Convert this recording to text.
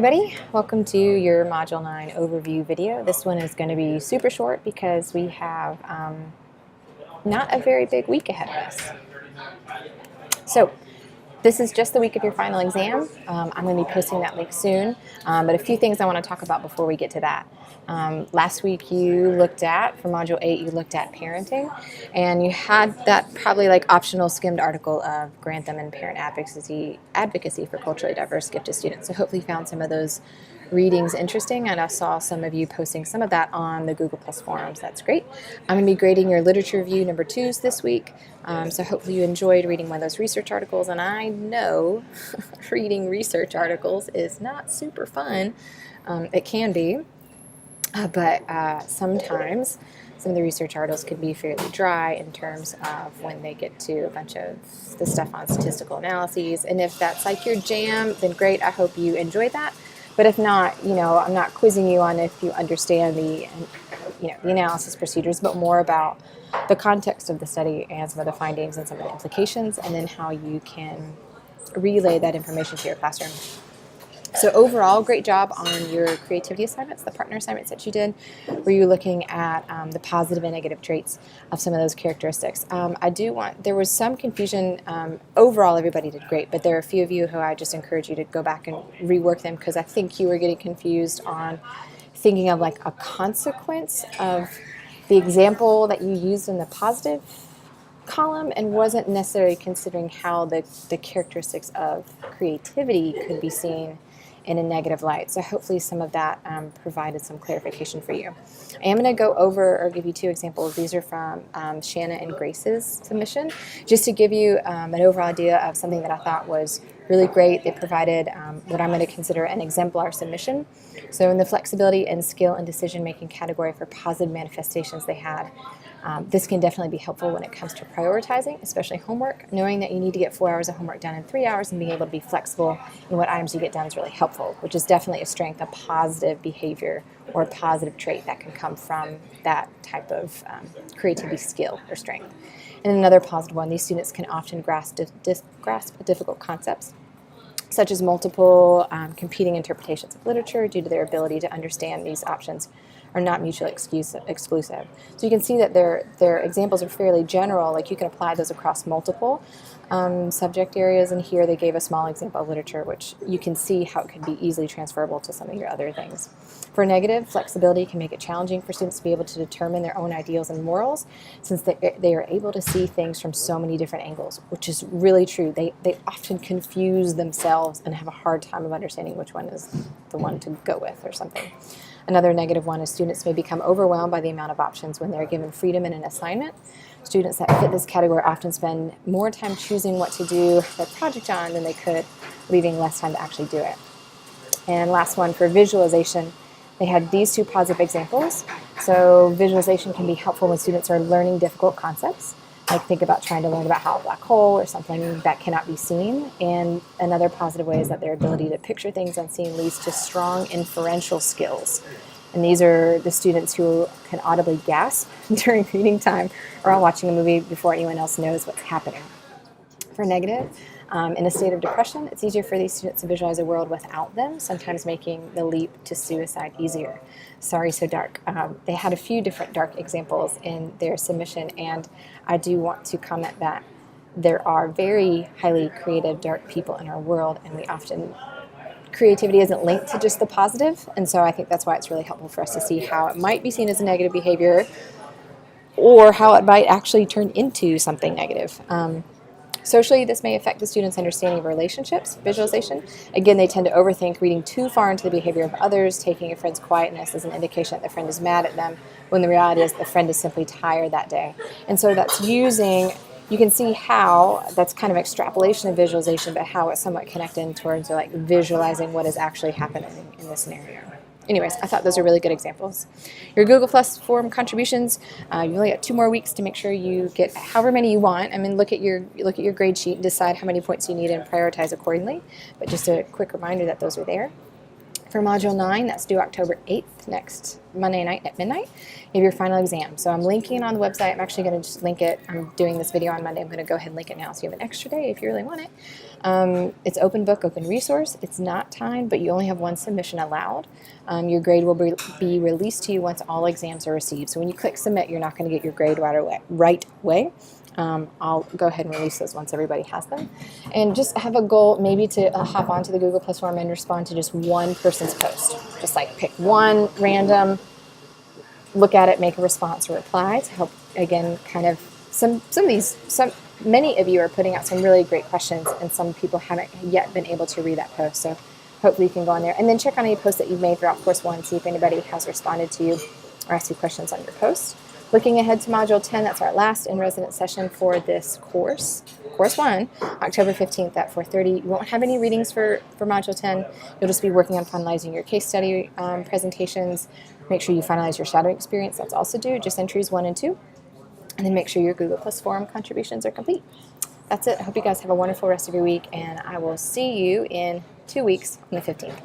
Everybody, welcome to your Module 9 overview video. This one is going to be super short because we have not a very big week ahead of us. So this is just the week of your final exam. I'm going to be posting that link soon, but a few things I want to talk about before we get to that. Last week you looked at, for Module 8, you looked at parenting, and you had that probably like optional skimmed article of Grantham and Parent Advocacy for Culturally Diverse Gifted Students. So hopefully you found some of those readings interesting, and I saw some of you posting some of that on the Google Plus forums. That's great. I'm going to be grading your literature review number 2s this week, so hopefully you enjoyed reading one of those research articles, and I know reading research articles is not super fun. It can be, but sometimes some of the research articles can be fairly dry in terms of when they get to a bunch of the stuff on statistical analyses, and if that's like your jam, then great. I hope you enjoyed that. But if not, I'm not quizzing you on if you understand the analysis procedures, but more about the context of the study and some of the findings and some of the implications, and then how you can relay that information to your classroom. So overall, great job on your creativity assignments, the partner assignments that you did, where you were looking at the positive and negative traits of some of those characteristics. There was some confusion. Overall, everybody did great, but there are a few of you who I just encourage you to go back and rework them, because I think you were getting confused on thinking of like a consequence of the example that you used in the positive column, and wasn't necessarily considering how the characteristics of creativity could be seen in a negative light. So hopefully some of that provided some clarification for you. I am going to go over or give you 2 examples. These are from Shanna and Grace's submission, just to give you an overall idea of something that I thought was really great. They provided what I'm going to consider an exemplar submission. So in the flexibility and skill and decision-making category for positive manifestations they had, this can definitely be helpful when it comes to prioritizing, especially homework. Knowing that you need to get 4 hours of homework done in 3 hours and being able to be flexible in what items you get done is really helpful, which is definitely a strength, a positive behavior or a positive trait that can come from that type of creativity skill or strength. And another positive one, these students can often grasp difficult concepts, such as multiple competing interpretations of literature, due to their ability to understand these options are not mutually exclusive. So you can see that their examples are fairly general, like you can apply those across multiple subject areas, and here they gave a small example of literature, which you can see how it can be easily transferable to some of your other things. For negative, flexibility can make it challenging for students to be able to determine their own ideals and morals, since they are able to see things from so many different angles, which is really true. They often confuse themselves and have a hard time of understanding which one is the one to go with or something. Another negative one is students may become overwhelmed by the amount of options when they're given freedom in an assignment. Students that fit this category often spend more time choosing what to do their project on than they could, leaving less time to actually do it. And last one, for visualization, they had these 2 positive examples. So visualization can be helpful when students are learning difficult concepts, like think about trying to learn about how a black hole or something that cannot be seen. And another positive way is that their ability to picture things unseen leads to strong inferential skills. And these are the students who can audibly gasp during reading time or while watching a movie before anyone else knows what's happening. For negative, in a state of depression, it's easier for these students to visualize a world without them, sometimes making the leap to suicide easier. Sorry, so dark. They had a few different dark examples in their submission, and I do want to comment that there are very highly creative, dark people in our world, and we often creativity isn't linked to just the positive, and so I think that's why it's really helpful for us to see how it might be seen as a negative behavior or how it might actually turn into something negative. Socially, this may affect the student's understanding of relationships. Visualization, again, they tend to overthink, reading too far into the behavior of others, taking a friend's quietness as an indication that the friend is mad at them, when the reality is the friend is simply tired that day. And so that's you can see how that's kind of extrapolation of visualization, but how it's somewhat connected in terms of like visualizing what is actually happening in this scenario. Anyways, I thought those are really good examples. Your Google Plus form contributions, you've only got 2 more weeks to make sure you get however many you want. I mean, look at your grade sheet and decide how many points you need and prioritize accordingly. But just a quick reminder that those are there. For Module 9, that's due October 8th, next Monday night at midnight, you have your final exam. So I'm linking it on the website. I'm actually going to just link it. I'm doing this video on Monday. I'm going to go ahead and link it now so you have an extra day if you really want it. It's open book, open resource. It's not timed, but you only have one submission allowed. Your grade will be released to you once all exams are received. So when you click submit, you're not going to get your grade right away. I'll go ahead and release those once everybody has them. And just have a goal maybe to hop onto the Google Plus form and respond to just one person's post. Just like pick one random, look at it, make a response or reply to help, again, kind of many of you are putting out some really great questions, and some people haven't yet been able to read that post. So hopefully you can go on there and then check on any posts that you've made throughout Course 1, see if anybody has responded to you or asked you questions on your post. Looking ahead to Module 10, that's our last in-residence session for this course, Course 1, October 15th at 4:30. You won't have any readings for Module 10. You'll just be working on finalizing your case study presentations. Make sure you finalize your shadowing experience. That's also due, just entries 1 and 2. And then make sure your Google Plus form contributions are complete. That's it. I hope you guys have a wonderful rest of your week, and I will see you in 2 weeks on the 15th.